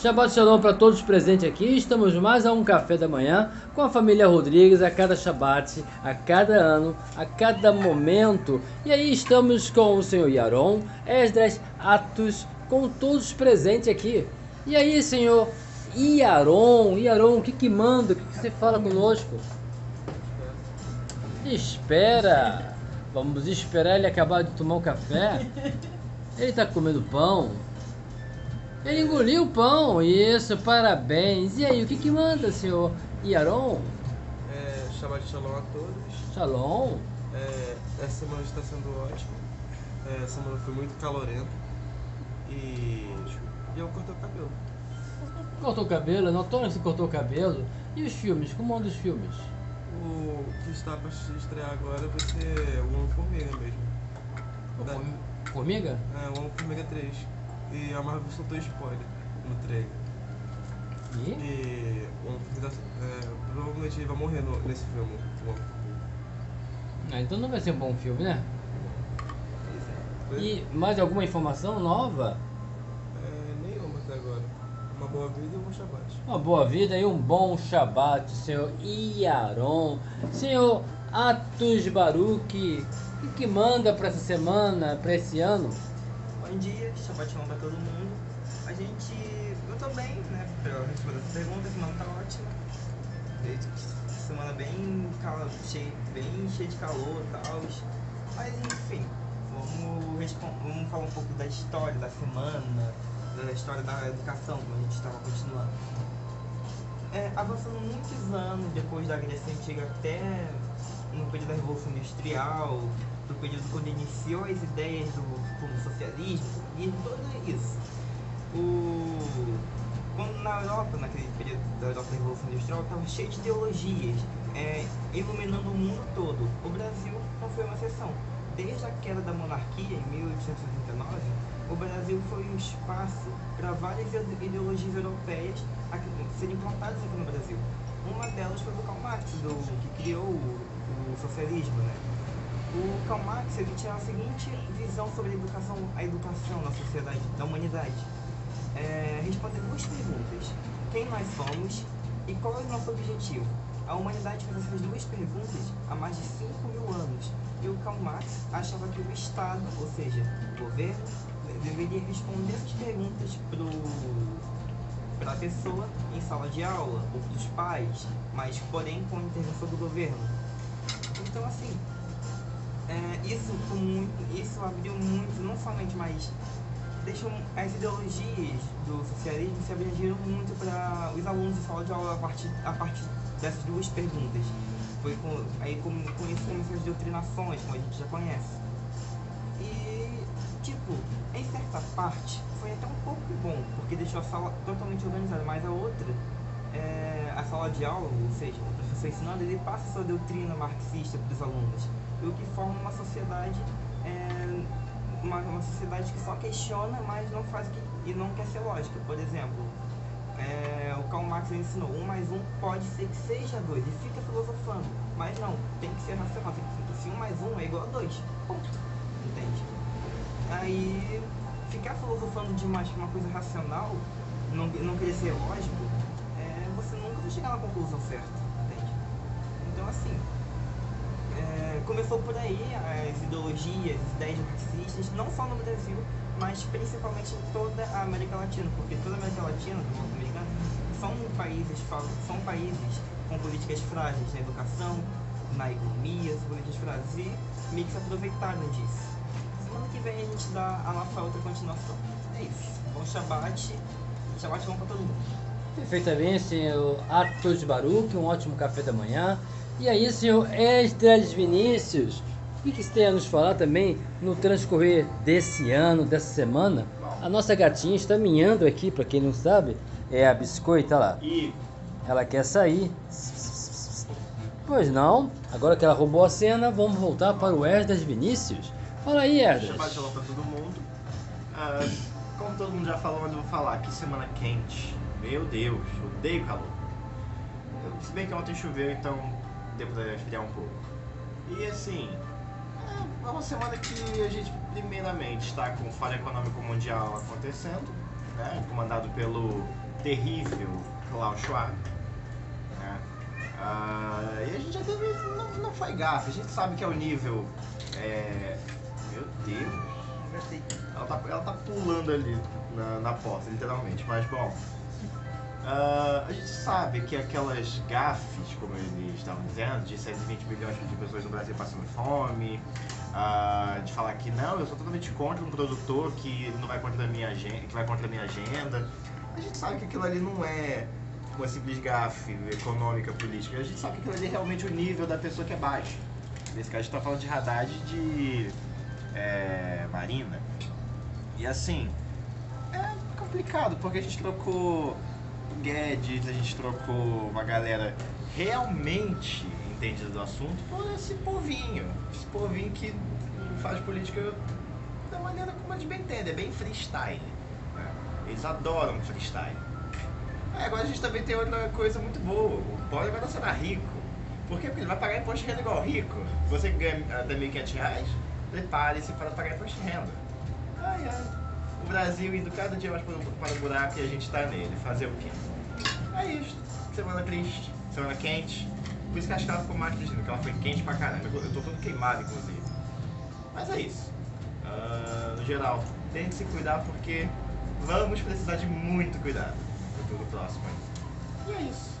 Shabbat Shalom para todos presentes aqui. Estamos mais a um café da manhã com a família Rodrigues a cada Shabbat, a cada ano, a cada momento. E aí estamos com o senhor Yaron, Esdras, Atos, com todos presentes aqui. E aí, senhor Yaron, o que manda? O que você fala conosco? Espera. Vamos esperar ele acabar de tomar o café. Ele está comendo pão. Ele engoliu o pão, isso, parabéns. E aí, o que manda, senhor Yaron? Shabbat Shalom a todos. Shalom. Essa semana está sendo ótima. Essa semana foi muito calorenta. E eu cortei o cabelo. Cortou o cabelo? Não tô se cortou o cabelo. E os filmes? Como andam os filmes? O que está para se estrear agora vai ser o Homem-Formiga mesmo. Formiga? O Homem-Formiga 3. E a Marvel soltou spoiler no trailer. E o Homem-Formiga provavelmente ele vai morrer nesse filme. O Homem-Formiga. Então não vai ser um bom filme, né? Pois é. E mais alguma informação nova? Nenhuma até agora. Uma boa vida e um bom Shabbat. Uma boa vida e um bom Shabbat, senhor Yaron. Senhor Atos Baruch, o que manda para essa semana, para esse ano? Bom dia, Shabbat Shalom pra todo mundo. Eu tô bem, né, pra responder essa pergunta, a semana tá ótima. Semana bem cheia de calor e tal. Mas enfim, vamos falar um pouco da história da semana, da história da educação, como a gente estava continuando. Avançando muitos anos depois da Grécia Antiga até no período da Revolução Industrial, do período quando iniciou as ideias do socialismo e tudo isso. Quando na Europa, naquele período da Europa da Revolução Industrial, estava cheio de ideologias, iluminando o mundo todo. O Brasil não foi uma exceção. Desde a queda da monarquia, em 1889, o Brasil foi um espaço para várias ideologias europeias serem implantadas aqui no Brasil. Uma delas foi do Karl Marx, que criou o socialismo, né? O Karl Marx ele tinha a seguinte visão sobre a educação na sociedade, da humanidade. Responder duas perguntas: quem nós somos e qual é o nosso objetivo? A humanidade fez essas duas perguntas há mais de 5.000 anos. E o Karl Marx achava que o Estado, ou seja, o governo, deveria responder essas perguntas para a pessoa em sala de aula, ou para os pais, mas porém com a intervenção do governo. Então assim, isso abriu muito, não somente, mas deixou as ideologias do socialismo se abrangeram muito para os alunos de sala de aula a partir dessas duas perguntas. Com isso começou as doutrinações, como a gente já conhece. E, em certa parte, foi até um pouco bom, porque deixou a sala totalmente organizada, mas a outra, a sala de aula, ou seja, o professor ensinando, ele passa a sua doutrina marxista para os alunos, o que forma uma sociedade, uma sociedade que só questiona, mas não faz e não quer ser lógica. Por exemplo, o Karl Marx ensinou 1 mais 1 pode ser que seja 2, e fica filosofando, mas não, tem que ser racional, se 1 mais 1 é igual a 2, ponto, entende? Aí, ficar filosofando demais com uma coisa racional, não querer ser lógico, você nunca vai chegar na conclusão certa, entende? Então assim, começou por aí as ideologias, as ideias marxistas, não só no Brasil, mas principalmente em toda a América Latina, porque toda a América Latina, do norte-americano, são países com políticas frágeis na educação, na economia, são políticas frágeis, e meio que se aproveitaram disso. Semana que vem a gente dá a nossa outra continuação. É isso. Bom Shabbat bom pra todo mundo. Perfeitamente, senhor Atos Baruch, um ótimo café da manhã. E aí, senhor Esdras Vinícius, o que você tem a nos falar também no transcorrer desse ano, dessa semana? A nossa gatinha está miando aqui, para quem não sabe, é a Biscoita, olha lá. Ela quer sair. Pois não, agora que ela roubou a cena, vamos voltar para o Esdras Vinícius. Fala aí, Esdras. Shabbat Shalom pra todo mundo. Como todo mundo já falou, mas eu vou falar, que semana quente. Meu Deus, odeio calor. Se bem que ontem choveu, então deu pra esfriar um pouco. E assim, é uma semana que a gente primeiramente está com o Fórum Econômico Mundial acontecendo, né, comandado pelo terrível Klaus Schwab. Né? E a gente já teve. Não foi gafe, a gente sabe que é o nível. Meu Deus. Ela tá pulando ali na porta, literalmente. Mas bom. A gente sabe que aquelas gafes, como eles estavam dizendo, de 120 milhões de pessoas no Brasil passando fome, de falar que não, eu sou totalmente contra um produtor que não vai contra a minha agenda, que vai contra a minha agenda. A gente sabe que aquilo ali não é uma simples gafe econômica, política. A gente sabe que aquilo ali é realmente o nível da pessoa que é baixo. Nesse caso a gente tá falando de Haddad e de Marina. E assim, é complicado, porque a gente trocou Guedes, a gente trocou uma galera realmente entendida do assunto por esse povinho que faz política da maneira como eles bem entendem, é bem freestyle, né? Eles adoram freestyle. Agora a gente também tem outra coisa muito boa, o pobre agora será rico. Por quê? Porque ele vai pagar imposto de renda igual rico. Você que ganha até R$1.500, prepare-se para pagar imposto de renda. O Brasil indo cada dia mais para o buraco e a gente tá nele. Fazer o quê? É isso. Semana triste, semana quente. Por isso que acho que ela ficou mais triste, porque ela foi quente pra caramba. Eu tô todo queimado, inclusive. Mas é isso. No geral, tente se cuidar porque vamos precisar de muito cuidado no futuro próximo. E é isso.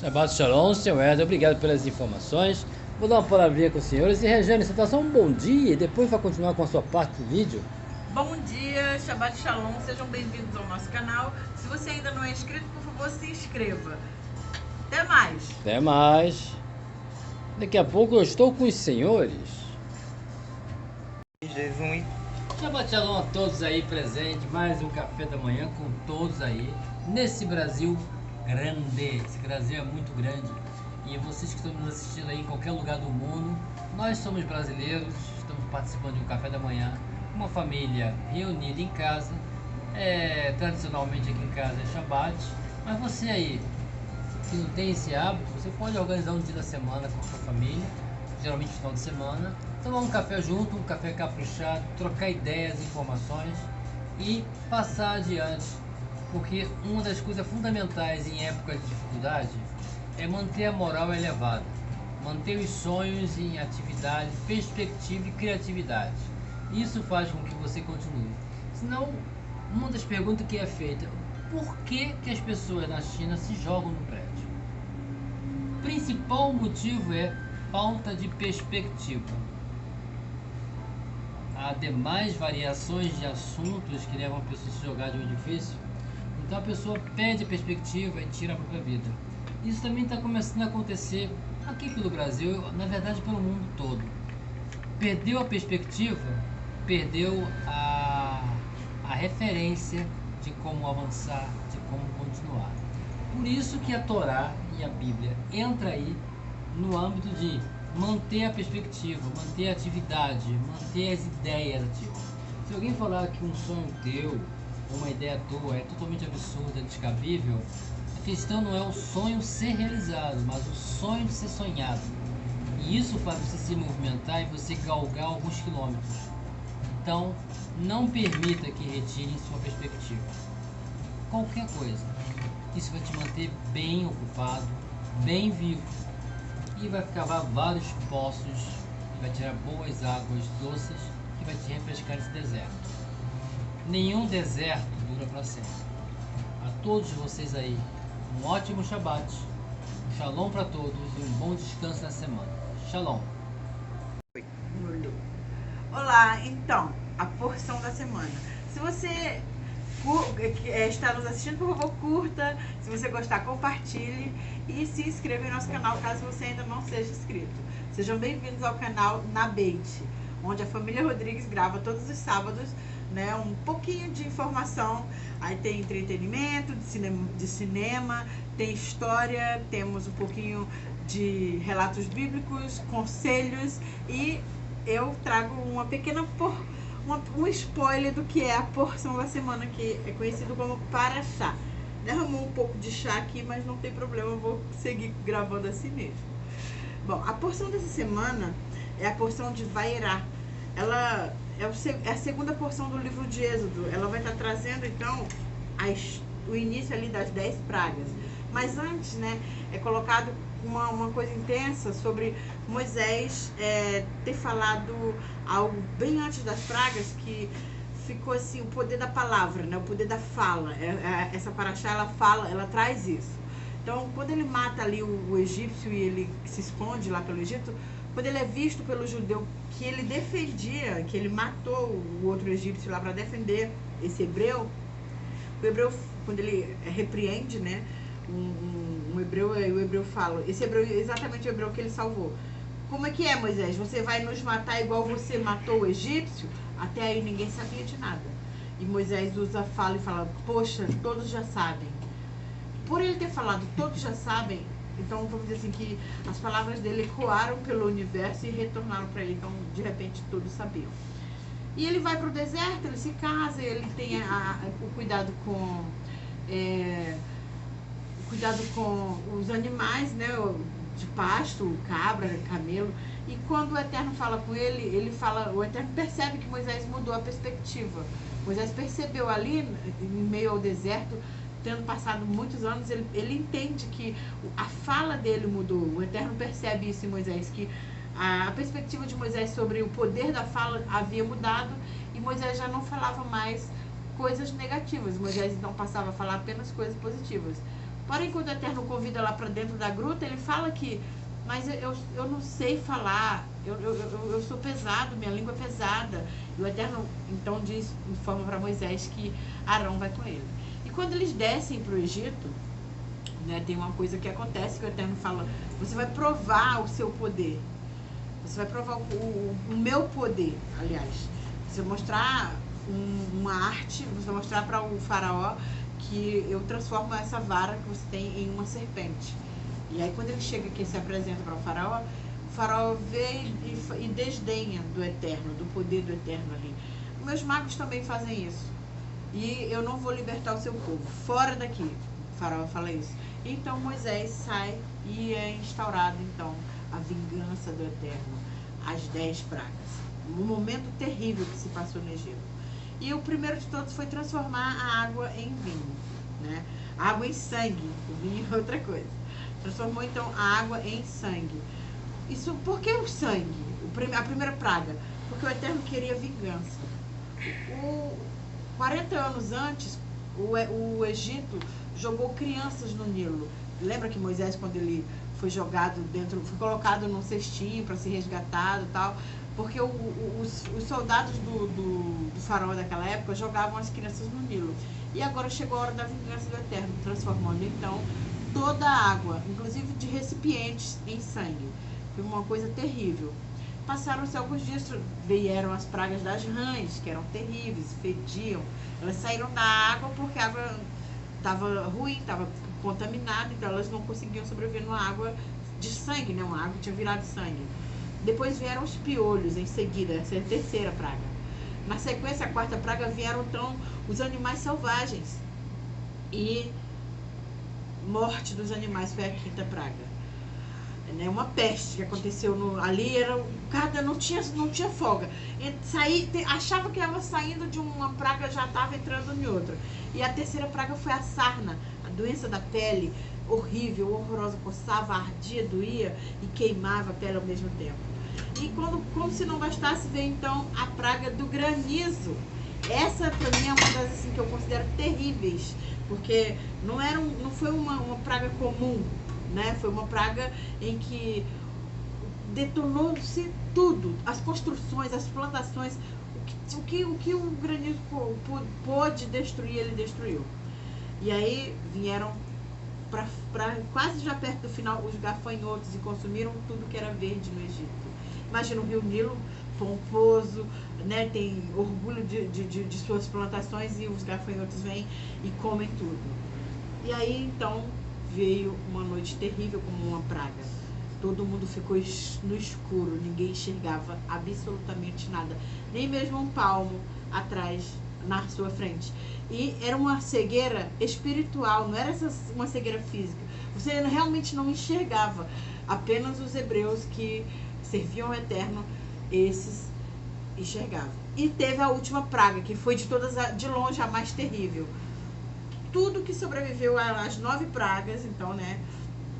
Shabbat Shalom, Sr. Éder, obrigado pelas informações. Vou dar uma palavrinha com os senhores. E Regiane, você dá só um bom dia e depois vai continuar com a sua parte do vídeo. Bom dia, Shabbat Shalom, sejam bem-vindos ao nosso canal. Se você ainda não é inscrito, por favor, se inscreva. Até mais. Até mais. Daqui a pouco eu estou com os senhores. Shabbat Shalom a todos aí presentes. Mais um café da manhã com todos aí. Nesse Brasil grande. Esse Brasil é muito grande. E vocês que estão nos assistindo aí em qualquer lugar do mundo, nós somos brasileiros, estamos participando de um café da manhã. Uma família reunida em casa, tradicionalmente aqui em casa é Shabbat, mas você aí que não tem esse hábito, você pode organizar um dia da semana com a sua família, geralmente no final de semana, tomar um café junto, um café caprichado, trocar ideias, informações e passar adiante, porque uma das coisas fundamentais em épocas de dificuldade é manter a moral elevada, manter os sonhos em atividade, perspectiva e criatividade. Isso faz com que você continue. Senão, uma das perguntas que é feita, por que as pessoas na China se jogam no prédio? O principal motivo é falta de perspectiva. Há demais variações de assuntos que levam a pessoa a se jogar de um edifício. Então a pessoa perde a perspectiva e tira a própria vida. Isso também está começando a acontecer aqui pelo Brasil, na verdade pelo mundo todo. Perdeu a perspectiva, perdeu a referência de como avançar, de como continuar. Por isso que a Torá e a Bíblia entra aí no âmbito de manter a perspectiva, manter a atividade, manter as ideias ativas. Se alguém falar que um sonho teu, uma ideia tua é totalmente absurda, descabível, a questão não é o sonho ser realizado, mas o sonho de ser sonhado. E isso faz você se movimentar e você galgar alguns quilômetros. Então, não permita que retirem sua perspectiva. Qualquer coisa. Isso vai te manter bem ocupado, bem vivo. E vai cavar vários poços, vai tirar boas águas doces que vai te refrescar esse deserto. Nenhum deserto dura para sempre. A todos vocês aí, um ótimo Shabbat, um Shalom para todos e um bom descanso na semana. Shalom. Olá, então, a porção da semana. Se você está nos assistindo, por favor, curta. Se você gostar, compartilhe e se inscreva em nosso canal caso você ainda não seja inscrito. Sejam bem-vindos ao canal Na Beit, onde a família Rodrigues grava todos os sábados, né, um pouquinho de informação. Aí tem entretenimento, de cinema, tem história, temos um pouquinho de relatos bíblicos, conselhos e eu trago uma pequena um spoiler do que é a porção da semana, que é conhecido como Paraxá. Derramou um pouco de chá aqui, mas não tem problema, eu vou seguir gravando assim mesmo. Bom, a porção dessa semana é a porção de Vairá. Ela é a segunda porção do livro de Êxodo. Ela vai estar trazendo, então, o início ali das 10 pragas. Mas antes, né, é colocado uma coisa intensa sobre Moisés ter falado algo bem antes das pragas, que ficou assim, o poder da palavra, né, o poder da fala. Essa paraxá, ela traz isso. Então, quando ele mata ali o egípcio e ele se esconde lá pelo Egito, quando ele é visto pelo judeu que ele defendia, que ele matou o outro egípcio lá para defender esse hebreu, o hebreu, quando ele repreende, né, o hebreu fala, esse hebreu é exatamente o hebreu que ele salvou. Como é que é, Moisés? Você vai nos matar igual você matou o egípcio? Até aí ninguém sabia de nada. E Moisés usa a fala e fala, poxa, todos já sabem. Por ele ter falado, todos já sabem, então vamos dizer assim que as palavras dele ecoaram pelo universo e retornaram para ele, então de repente todos sabiam. E ele vai para o deserto, ele se casa, ele tem o cuidado com os animais, né, de pasto, cabra, camelo. E quando o Eterno fala com ele, o Eterno percebe que Moisés mudou a perspectiva. Moisés percebeu ali, em meio ao deserto, tendo passado muitos anos, ele entende que a fala dele mudou. O Eterno percebe isso em Moisés, que a perspectiva de Moisés sobre o poder da fala havia mudado e Moisés já não falava mais coisas negativas. Moisés então passava a falar apenas coisas positivas. Porém, quando o Eterno convida lá para dentro da gruta, ele fala que, mas eu não sei falar, eu sou pesado, minha língua é pesada. E o Eterno então informa para Moisés que Arão vai com ele. E quando eles descem para o Egito, né, tem uma coisa que acontece que o Eterno fala, você vai provar o seu poder. Você vai provar o meu poder, aliás. Você vai mostrar uma arte, você vai mostrar para o faraó que eu transformo essa vara que você tem em uma serpente. E aí quando ele chega aqui e se apresenta para o faraó vê e desdenha do Eterno, do poder do Eterno ali. Meus magos também fazem isso. E eu não vou libertar o seu povo. Fora daqui. O faraó fala isso. Então Moisés sai e é instaurado então a vingança do Eterno, as 10 pragas. Um momento terrível que se passou no Egito. E o primeiro de todos foi transformar a água em vinho, né? A água em sangue. O vinho é outra coisa. Transformou então a água em sangue. Isso, por que o sangue? A primeira praga. Porque o Eterno queria vingança. 40 anos antes, o Egito jogou crianças no Nilo. Lembra que Moisés, quando ele foi jogado dentro, foi colocado num cestinho para ser resgatado e tal? Porque os soldados do faraó daquela época jogavam as crianças no Nilo. E agora chegou a hora da vingança do Eterno, transformando então toda a água, inclusive de recipientes, em sangue. Foi uma coisa terrível. Passaram-se alguns dias, vieram as pragas das rãs, que eram terríveis, fediam. Elas saíram da água porque a água estava ruim, estava contaminada, então elas não conseguiam sobreviver numa água de sangue, né? Uma água que tinha virado sangue. Depois vieram os piolhos em seguida, essa é a terceira praga. Na sequência, a quarta praga, vieram então os animais selvagens. E morte dos animais foi a quinta praga. Uma peste que aconteceu ali, não tinha folga. Achava que estava saindo de uma praga, já estava entrando em outra. E a terceira praga foi a sarna, a doença da pele, horrível, horrorosa, coçava, ardia, doía e queimava a pele ao mesmo tempo. E como se não bastasse, veio então a praga do granizo. Essa para mim é uma das assim, que eu considero terríveis, porque não foi uma praga comum, né? Foi uma praga em que detonou-se tudo, as construções, as plantações, o que o granizo pôde destruir, ele destruiu. E aí vieram para quase já perto do final os gafanhotos e consumiram tudo que era verde no Egito. Imagina o rio Nilo, pomposo, né, tem orgulho de suas plantações, e os gafanhotos vêm e comem tudo. E aí então veio uma noite terrível como uma praga. Todo mundo ficou no escuro, ninguém enxergava absolutamente nada, nem mesmo um palmo atrás, na sua frente. E era uma cegueira espiritual, não era uma cegueira física. Você realmente não enxergava. Apenas os hebreus que serviam ao Eterno, esses enxergavam. E teve a última praga, que foi de todas, de longe, a mais terrível. tudo que sobreviveu às 9 pragas, então, né?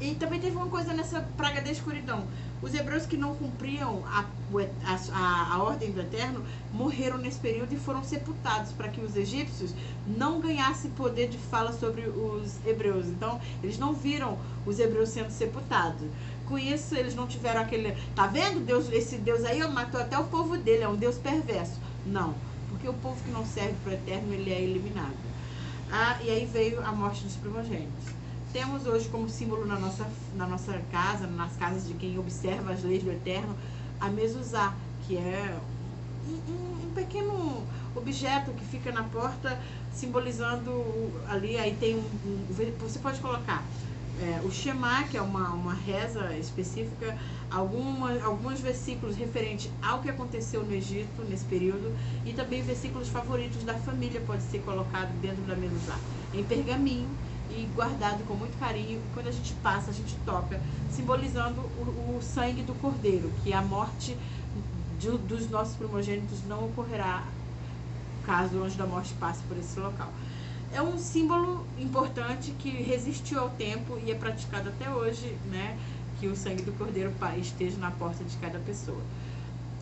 E também teve uma coisa nessa praga da escuridão. Os hebreus que não cumpriam a ordem do Eterno morreram nesse período e foram sepultados para que os egípcios não ganhassem poder de fala sobre os hebreus. Então, eles não viram os hebreus sendo sepultados. Com isso, eles não tiveram aquele... Tá vendo? Esse Deus aí matou até o povo dele, é um Deus perverso. Não, porque o povo que não serve para o Eterno, ele é eliminado. E aí veio a morte dos primogênitos. Temos hoje como símbolo na nossa casa, nas casas de quem observa as leis do Eterno, a mezuzá, que é um pequeno objeto que fica na porta, simbolizando ali, aí tem você pode colocar o Shema, que é uma reza específica, alguns versículos referentes ao que aconteceu no Egito nesse período, e também versículos favoritos da família pode ser colocado dentro da mezuzá, em pergaminho, e guardado com muito carinho. Quando a gente passa, a gente toca, simbolizando o sangue do Cordeiro, que a morte dos nossos primogênitos não ocorrerá caso o anjo da morte passe por esse local. É um símbolo importante que resistiu ao tempo e é praticado até hoje, né? Que o sangue do Cordeiro esteja na porta de cada pessoa.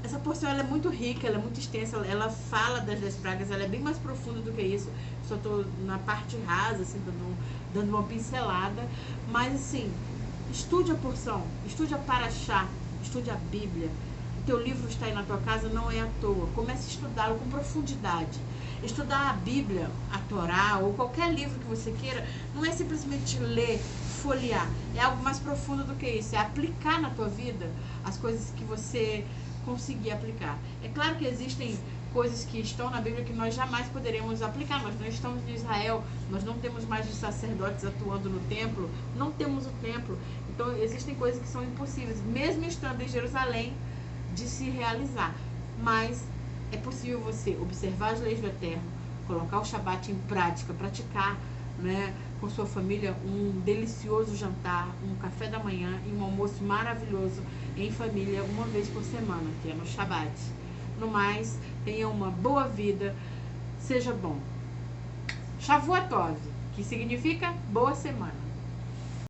Essa porção ela é muito rica, ela é muito extensa, ela fala das 10 pragas, ela é bem mais profunda do que isso. Só estou na parte rasa, assim, dando uma pincelada. Mas, assim, estude a porção, estude a Paraxá, estude a Bíblia. O teu livro está aí na tua casa, não é à toa. Comece a estudá-lo com profundidade. Estudar a Bíblia, a Torá ou qualquer livro que você queira, não é simplesmente ler, folhear. É algo mais profundo do que isso. É aplicar na tua vida as coisas que você conseguir aplicar. É claro que existem coisas que estão na Bíblia que nós jamais poderemos aplicar. Nós não estamos em Israel, nós não temos mais os sacerdotes atuando no templo, não temos o templo. Então existem coisas que são impossíveis, mesmo estando em Jerusalém, de se realizar. Mas é possível você observar as leis do Eterno, colocar o Shabat em prática, praticar, né, com sua família um delicioso jantar, um café da manhã e um almoço maravilhoso em família uma vez por semana, que é no Shabat. No mais, tenha uma boa vida, seja bom. Shavuot Tov, que significa boa semana.